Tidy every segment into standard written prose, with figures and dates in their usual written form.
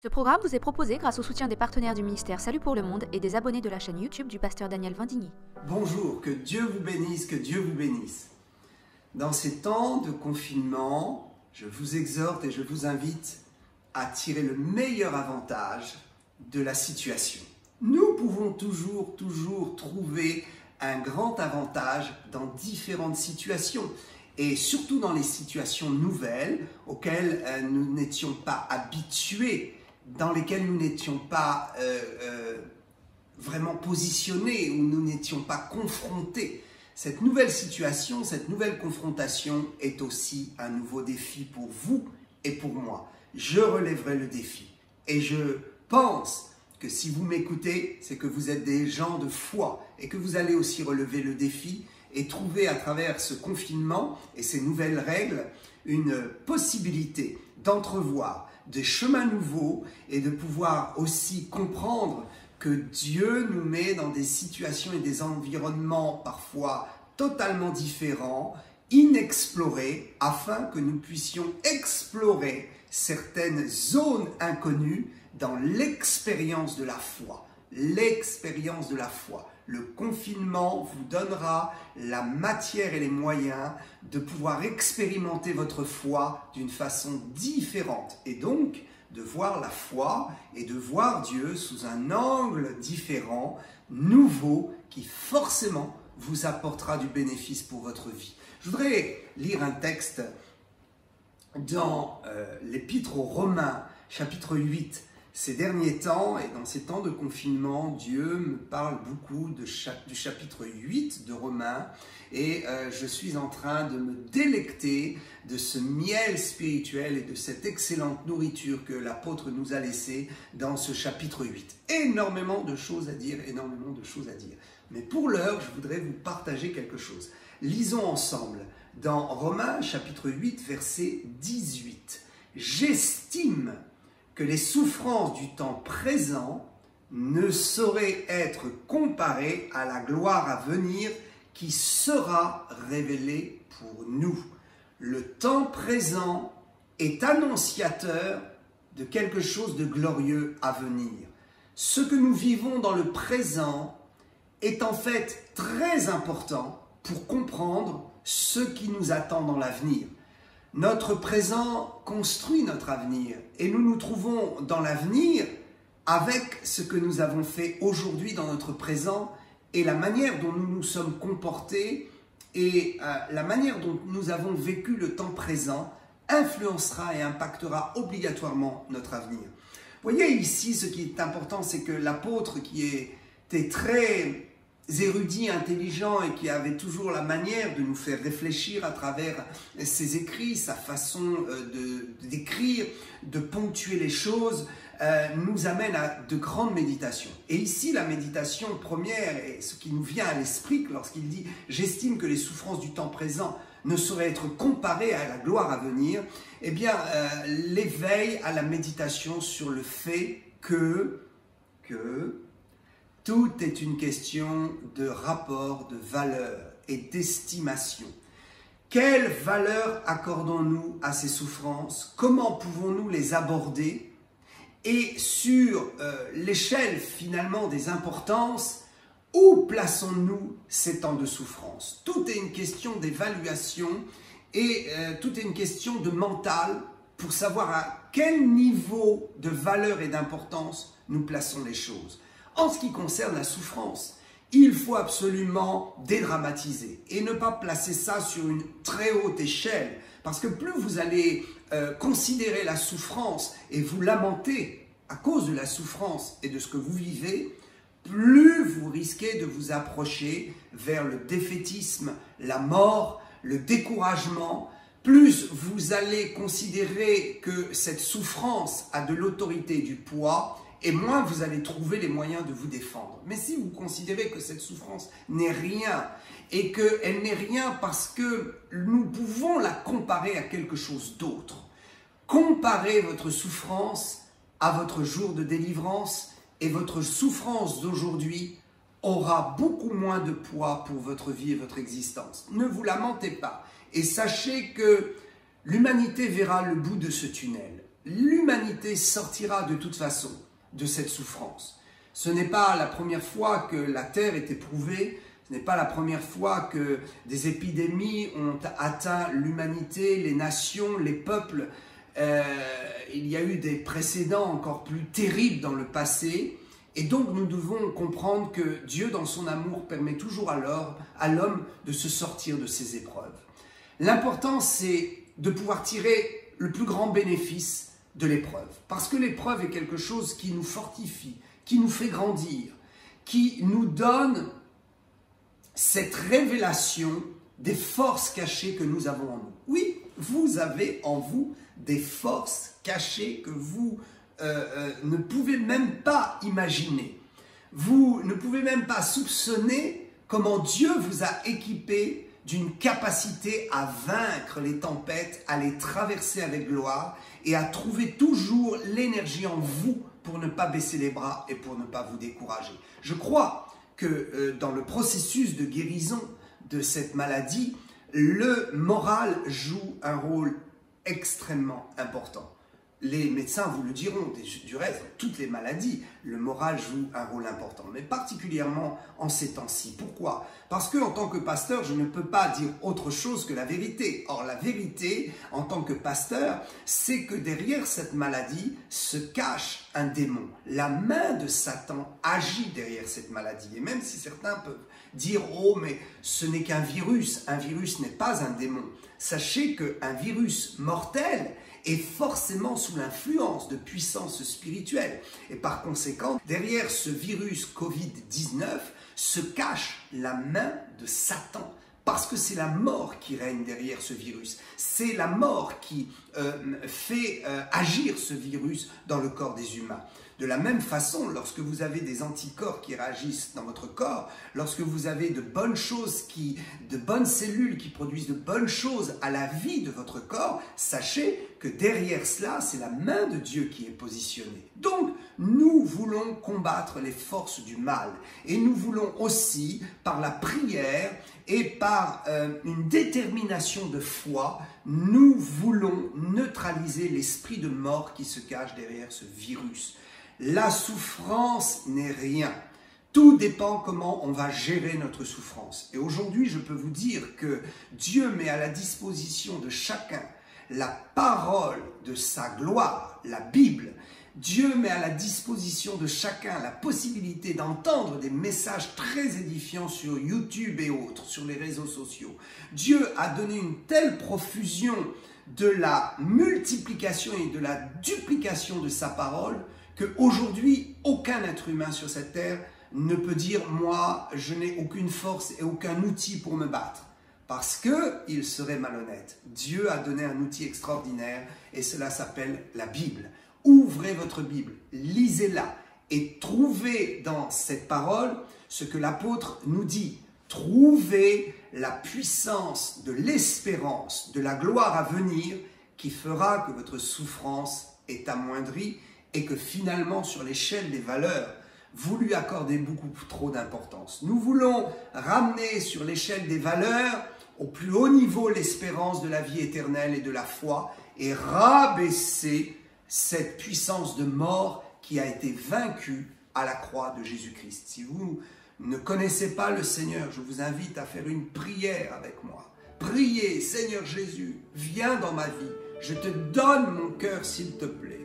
Ce programme vous est proposé grâce au soutien des partenaires du ministère Salut pour le Monde et des abonnés de la chaîne YouTube du pasteur Daniel Vindigny. Bonjour, que Dieu vous bénisse, que Dieu vous bénisse. Dans ces temps de confinement, je vous exhorte et je vous invite à tirer le meilleur avantage de la situation. Nous pouvons toujours trouver un grand avantage dans différentes situations et surtout dans les situations nouvelles auxquelles nous n'étions pas habitués, dans lesquelles nous n'étions pas vraiment positionnés, où nous n'étions pas confrontés. Cette nouvelle situation, cette nouvelle confrontation est aussi un nouveau défi pour vous et pour moi. Je relèverai le défi et je pense que si vous m'écoutez, c'est que vous êtes des gens de foi et que vous allez aussi relever le défi et trouver à travers ce confinement et ces nouvelles règles une possibilité d'entrevoir des chemins nouveaux et de pouvoir aussi comprendre que Dieu nous met dans des situations et des environnements parfois totalement différents, inexplorés, afin que nous puissions explorer certaines zones inconnues dans l'expérience de la foi. L'expérience de la foi. Le confinement vous donnera la matière et les moyens de pouvoir expérimenter votre foi d'une façon différente et donc de voir la foi et de voir Dieu sous un angle différent, nouveau, qui forcément vous apportera du bénéfice pour votre vie. Je voudrais lire un texte dans l'Épître aux Romains, chapitre 8. Ces derniers temps, et dans ces temps de confinement, Dieu me parle beaucoup du chapitre 8 de Romains et je suis en train de me délecter de ce miel spirituel et de cette excellente nourriture que l'apôtre nous a laissée dans ce chapitre 8. Énormément de choses à dire, énormément de choses à dire. Mais pour l'heure, je voudrais vous partager quelque chose. Lisons ensemble dans Romains chapitre 8, verset 18. « J'estime que les souffrances du temps présent ne sauraient être comparées à la gloire à venir qui sera révélée pour nous. Le temps présent est annonciateur de quelque chose de glorieux à venir. Ce que nous vivons dans le présent est en fait très important pour comprendre ce qui nous attend dans l'avenir. Notre présent construit notre avenir et nous nous trouvons dans l'avenir avec ce que nous avons fait aujourd'hui dans notre présent et la manière dont nous nous sommes comportés et la manière dont nous avons vécu le temps présent influencera et impactera obligatoirement notre avenir. Vous voyez ici, ce qui est important, c'est que l'apôtre qui était très érudit, intelligent et qui avait toujours la manière de nous faire réfléchir à travers ses écrits, sa façon d'écrire, de ponctuer les choses, nous amène à de grandes méditations. Et ici, la méditation première, et ce qui nous vient à l'esprit lorsqu'il dit « J'estime que les souffrances du temps présent ne sauraient être comparées à la gloire à venir », eh bien, l'éveil à la méditation sur le fait que tout est une question de rapport, de valeur et d'estimation. Quelle valeur accordons-nous à ces souffrances? Comment pouvons-nous les aborder? Et sur l'échelle finalement des importances, où plaçons-nous ces temps de souffrance? Tout est une question d'évaluation et tout est une question de mental pour savoir à quel niveau de valeur et d'importance nous plaçons les choses. En ce qui concerne la souffrance, il faut absolument dédramatiser et ne pas placer ça sur une très haute échelle. Parce que plus vous allez considérer la souffrance et vous lamenter à cause de la souffrance et de ce que vous vivez, plus vous risquez de vous approcher vers le défaitisme, la mort, le découragement. Plus vous allez considérer que cette souffrance a de l'autorité et du poids, et moins vous allez trouver les moyens de vous défendre. Mais si vous considérez que cette souffrance n'est rien, et qu'elle n'est rien parce que nous pouvons la comparer à quelque chose d'autre, comparez votre souffrance à votre jour de délivrance, et votre souffrance d'aujourd'hui aura beaucoup moins de poids pour votre vie et votre existence. Ne vous lamentez pas, et sachez que l'humanité verra le bout de ce tunnel. l'humanité sortira de toute façon de cette souffrance. Ce n'est pas la première fois que la terre est éprouvée, ce n'est pas la première fois que des épidémies ont atteint l'humanité, les nations, les peuples. Il y a eu des précédents encore plus terribles dans le passé. Et donc nous devons comprendre que Dieu, dans son amour, permet toujours à l'homme de se sortir de ses épreuves. L'important, c'est de pouvoir tirer le plus grand bénéfice de l'épreuve. Parce que l'épreuve est quelque chose qui nous fortifie, qui nous fait grandir, qui nous donne cette révélation des forces cachées que nous avons en nous. Oui, vous avez en vous des forces cachées que vous ne pouvez même pas imaginer. Vous ne pouvez même pas soupçonner comment Dieu vous a équipé d'une capacité à vaincre les tempêtes, à les traverser avec gloire et à trouver toujours l'énergie en vous pour ne pas baisser les bras et pour ne pas vous décourager. Je crois que dans le processus de guérison de cette maladie, le moral joue un rôle extrêmement important. Les médecins vous le diront, du reste, dans toutes les maladies, le moral joue un rôle important, mais particulièrement en ces temps-ci. Pourquoi? Parce qu'en tant que pasteur, je ne peux pas dire autre chose que la vérité. Or, la vérité, en tant que pasteur, c'est que derrière cette maladie se cache un démon. La main de Satan agit derrière cette maladie. Et même si certains peuvent dire « Oh, mais ce n'est qu'un virus n'est pas un démon ». Sachez qu'un virus mortel est forcément sous l'influence de puissances spirituelles. Et par conséquent, derrière ce virus Covid-19 se cache la main de Satan. Parce que c'est la mort qui règne derrière ce virus. C'est la mort qui fait agir ce virus dans le corps des humains. De la même façon, lorsque vous avez des anticorps qui réagissent dans votre corps, lorsque vous avez de bonnes choses, de bonnes cellules qui produisent de bonnes choses à la vie de votre corps, sachez que derrière cela, c'est la main de Dieu qui est positionnée. Donc, nous voulons combattre les forces du mal. Et nous voulons aussi, par la prière et par une détermination de foi, nous voulons neutraliser l'esprit de mort qui se cache derrière ce virus. La souffrance n'est rien. Tout dépend comment on va gérer notre souffrance. Et aujourd'hui, je peux vous dire que Dieu met à la disposition de chacun la parole de sa gloire, la Bible. Dieu met à la disposition de chacun la possibilité d'entendre des messages très édifiants sur YouTube et autres, sur les réseaux sociaux. Dieu a donné une telle profusion de la multiplication et de la duplication de sa parole qu'aujourd'hui, aucun être humain sur cette terre ne peut dire « moi, je n'ai aucune force et aucun outil pour me battre ». Parce qu'il serait malhonnête. Dieu a donné un outil extraordinaire et cela s'appelle la Bible. Ouvrez votre Bible, lisez-la et trouvez dans cette parole ce que l'apôtre nous dit. Trouvez la puissance de l'espérance, de la gloire à venir qui fera que votre souffrance est amoindrie et que finalement, sur l'échelle des valeurs, vous lui accordez beaucoup trop d'importance. Nous voulons ramener sur l'échelle des valeurs au plus haut niveau l'espérance de la vie éternelle et de la foi et rabaisser cette puissance de mort qui a été vaincue à la croix de Jésus-Christ. Si vous ne connaissez pas le Seigneur, je vous invite à faire une prière avec moi. Priez, Seigneur Jésus, viens dans ma vie, je te donne mon cœur s'il te plaît.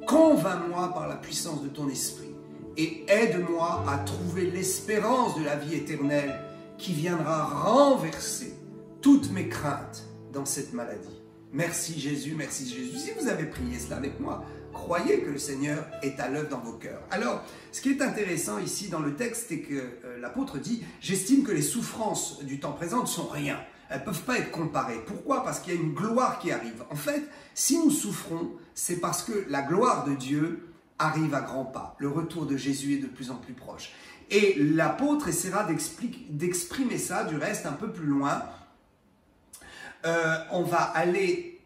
Convainc-moi par la puissance de ton esprit et aide-moi à trouver l'espérance de la vie éternelle qui viendra renverser toutes mes craintes dans cette maladie. Merci Jésus, merci Jésus. Si vous avez prié cela avec moi, croyez que le Seigneur est à l'œuvre dans vos cœurs. Alors, ce qui est intéressant ici dans le texte, c'est que l'apôtre dit « J'estime que les souffrances du temps présent ne sont rien. Elles ne peuvent pas être comparées. » Pourquoi? Parce qu'il y a une gloire qui arrive. En fait, si nous souffrons, c'est parce que la gloire de Dieu arrive à grands pas. Le retour de Jésus est de plus en plus proche. Et l'apôtre essaiera d'exprimer ça, du reste, un peu plus loin. On va aller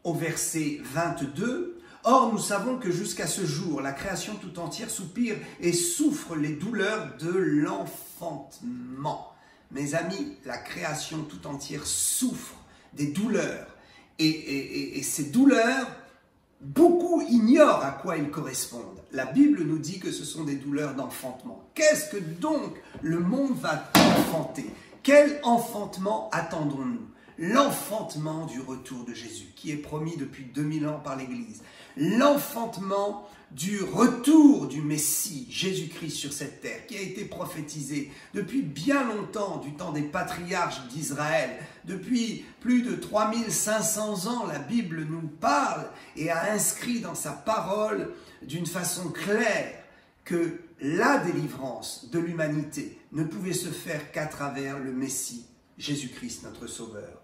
au verset 22. « Or, nous savons que jusqu'à ce jour, la création tout entière soupire et souffre les douleurs de l'enfantement. » Mes amis, la création tout entière souffre des douleurs. Et ces douleurs beaucoup ignorent à quoi ils correspondent. La Bible nous dit que ce sont des douleurs d'enfantement. Qu'est-ce que donc le monde va enfanter? Quel enfantement attendons-nous? L'enfantement du retour de Jésus, qui est promis depuis 2000 ans par l'Église. L'enfantement du retour du Messie, Jésus-Christ sur cette terre, qui a été prophétisé depuis bien longtemps, du temps des patriarches d'Israël. Depuis plus de 3500 ans, la Bible nous parle et a inscrit dans sa parole d'une façon claire que la délivrance de l'humanité ne pouvait se faire qu'à travers le Messie, Jésus-Christ, notre Sauveur.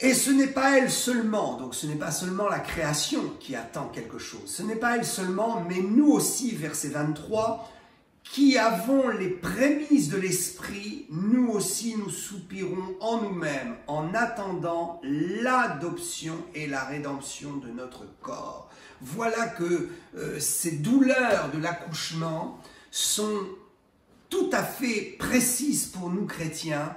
Et ce n'est pas elle seulement, donc ce n'est pas seulement la création qui attend quelque chose, ce n'est pas elle seulement, mais nous aussi, verset 23, qui avons les prémices de l'Esprit, nous aussi nous soupirons en nous-mêmes en attendant l'adoption et la rédemption de notre corps. Voilà que ces douleurs de l'accouchement sont tout à fait précises pour nous chrétiens.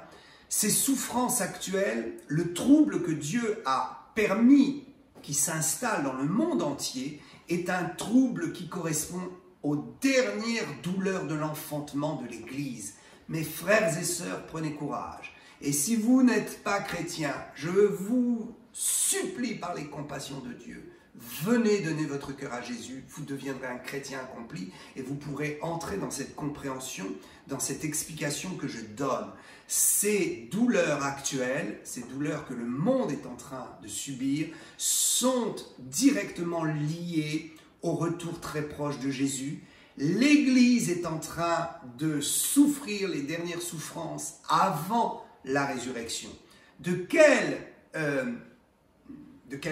Ces souffrances actuelles, le trouble que Dieu a permis qui s'installe dans le monde entier, est un trouble qui correspond aux dernières douleurs de l'enfantement de l'Église. Mes frères et sœurs, prenez courage. Et si vous n'êtes pas chrétien, je vous supplie par les compassions de Dieu, venez donner votre cœur à Jésus, vous deviendrez un chrétien accompli et vous pourrez entrer dans cette compréhension, dans cette explication que je donne. Ces douleurs actuelles, ces douleurs que le monde est en train de subir, sont directement liées au retour très proche de Jésus. L'Église est en train de souffrir les dernières souffrances avant la résurrection. De quel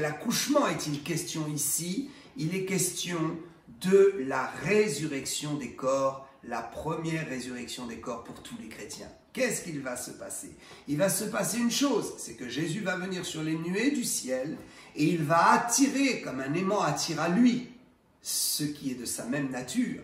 accouchement est-il question ici? Il est question de la résurrection des corps, la première résurrection des corps pour tous les chrétiens. Qu'est-ce qu'il va se passer? Il va se passer une chose, c'est que Jésus va venir sur les nuées du ciel et il va attirer, comme un aimant attire à lui, ce qui est de sa même nature.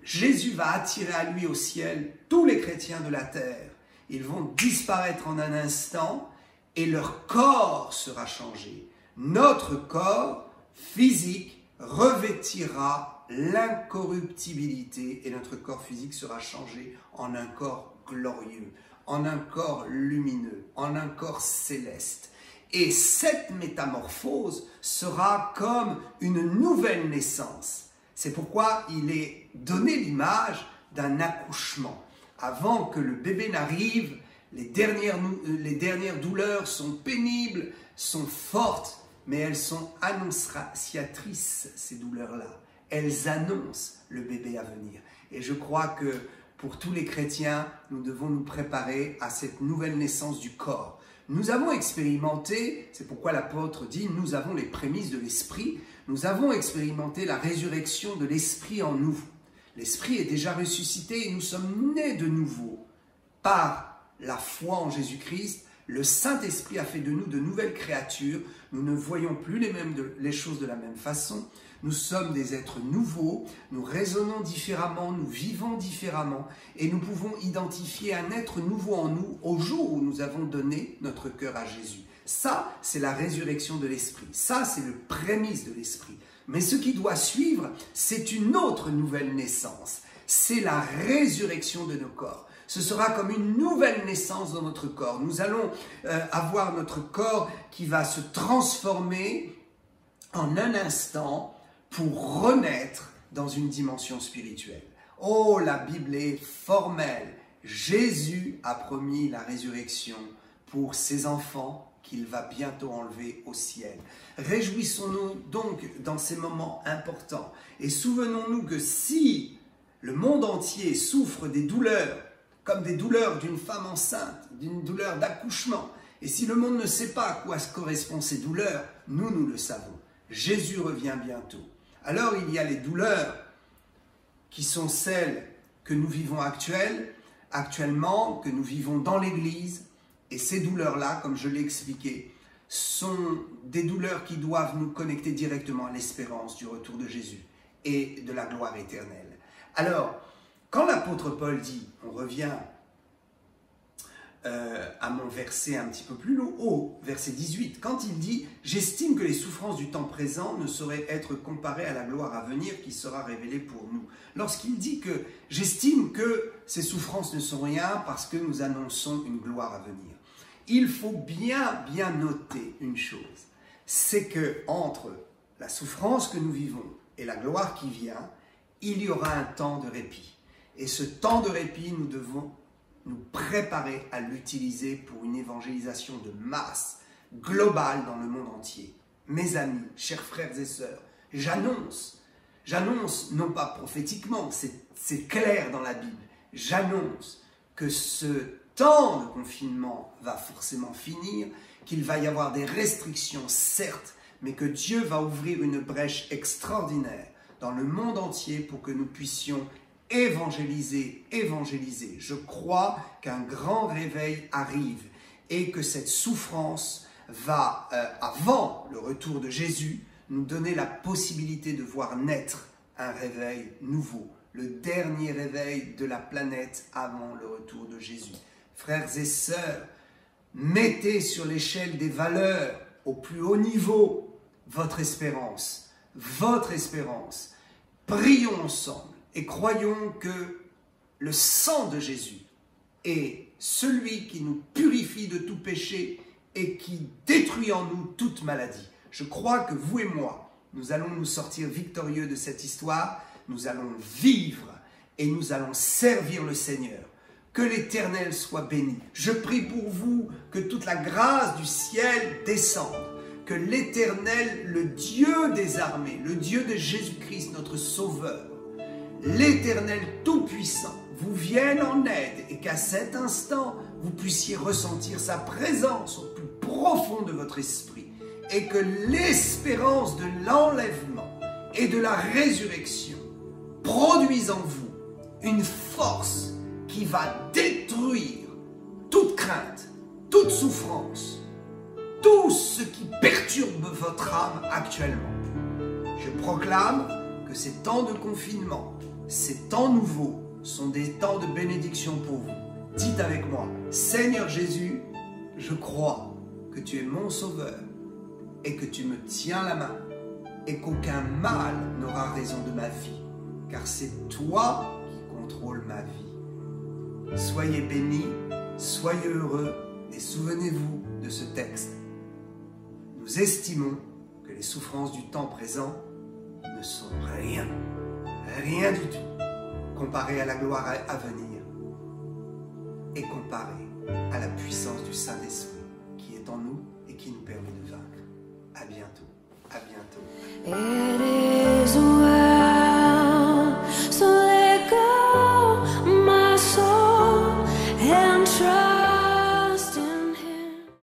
Jésus va attirer à lui au ciel tous les chrétiens de la terre. Ils vont disparaître en un instant et leur corps sera changé. Notre corps physique revêtira l'incorruptibilité et notre corps physique sera changé en un corps glorieux, en un corps lumineux, en un corps céleste. Et cette métamorphose sera comme une nouvelle naissance. C'est pourquoi il est donné l'image d'un accouchement. Avant que le bébé n'arrive, les dernières douleurs sont pénibles, sont fortes, mais elles sont annonciatrices, ces douleurs-là. Elles annoncent le bébé à venir. Et je crois que pour tous les chrétiens, nous devons nous préparer à cette nouvelle naissance du corps. Nous avons expérimenté, c'est pourquoi l'apôtre dit, nous avons les prémices de l'Esprit, nous avons expérimenté la résurrection de l'Esprit en nous. L'Esprit est déjà ressuscité et nous sommes nés de nouveau. Par la foi en Jésus-Christ, le Saint-Esprit a fait de nous de nouvelles créatures. Nous ne voyons plus les choses de la même façon. Nous sommes des êtres nouveaux, nous raisonnons différemment, nous vivons différemment et nous pouvons identifier un être nouveau en nous au jour où nous avons donné notre cœur à Jésus. Ça, c'est la résurrection de l'Esprit. Ça, c'est le prémisse de l'Esprit. Mais ce qui doit suivre, c'est une autre nouvelle naissance. C'est la résurrection de nos corps. Ce sera comme une nouvelle naissance dans notre corps. Nous allons avoir notre corps qui va se transformer en un instant pour renaître dans une dimension spirituelle. Oh, la Bible est formelle. Jésus a promis la résurrection pour ses enfants qu'il va bientôt enlever au ciel. Réjouissons-nous donc dans ces moments importants et souvenons-nous que si le monde entier souffre des douleurs, comme des douleurs d'une femme enceinte, d'une douleur d'accouchement, et si le monde ne sait pas à quoi correspondent ces douleurs, nous le savons. Jésus revient bientôt. Alors il y a les douleurs qui sont celles que nous vivons actuellement, que nous vivons dans l'Église. Et ces douleurs-là, comme je l'ai expliqué, sont des douleurs qui doivent nous connecter directement à l'espérance du retour de Jésus et de la gloire éternelle. Alors, quand l'apôtre Paul dit, on revient à mon verset un petit peu plus haut, verset 18, quand il dit « J'estime que les souffrances du temps présent ne sauraient être comparées à la gloire à venir qui sera révélée pour nous. » Lorsqu'il dit que « J'estime que ces souffrances ne sont rien parce que nous annonçons une gloire à venir », il faut bien noter une chose, c'est que entre la souffrance que nous vivons et la gloire qui vient, il y aura un temps de répit. Et ce temps de répit, nous devons nous préparer à l'utiliser pour une évangélisation de masse, globale dans le monde entier. Mes amis, chers frères et sœurs, j'annonce non pas prophétiquement, c'est clair dans la Bible, j'annonce que ce temps de confinement va forcément finir, qu'il va y avoir des restrictions, certes, mais que Dieu va ouvrir une brèche extraordinaire dans le monde entier pour que nous puissions évangéliser. Je crois qu'un grand réveil arrive et que cette souffrance va, avant le retour de Jésus, nous donner la possibilité de voir naître un réveil nouveau, le dernier réveil de la planète avant le retour de Jésus. Frères et sœurs, mettez sur l'échelle des valeurs au plus haut niveau votre espérance. Prions ensemble et croyons que le sang de Jésus est celui qui nous purifie de tout péché et qui détruit en nous toute maladie. Je crois que vous et moi, nous allons nous sortir victorieux de cette histoire, nous allons vivre et nous allons servir le Seigneur. Que l'Éternel soit béni. Je prie pour vous que toute la grâce du ciel descende, que l'Éternel, le Dieu des armées, le Dieu de Jésus-Christ, notre Sauveur, l'Éternel Tout-Puissant, vous vienne en aide et qu'à cet instant, vous puissiez ressentir sa présence au plus profond de votre esprit et que l'espérance de l'enlèvement et de la résurrection produise en vous une force qui va détruire toute crainte, toute souffrance, tout ce qui perturbe votre âme actuellement. Je proclame que ces temps de confinement, ces temps nouveaux, sont des temps de bénédiction pour vous. Dites avec moi, Seigneur Jésus, je crois que tu es mon Sauveur et que tu me tiens la main et qu'aucun mal n'aura raison de ma vie, car c'est toi qui contrôles ma vie. Soyez bénis, soyez heureux et souvenez-vous de ce texte. Nous estimons que les souffrances du temps présent ne sont rien du tout, comparé à la gloire à venir et comparé à la puissance du Saint-Esprit qui est en nous et qui nous permet de vaincre. À bientôt. À bientôt.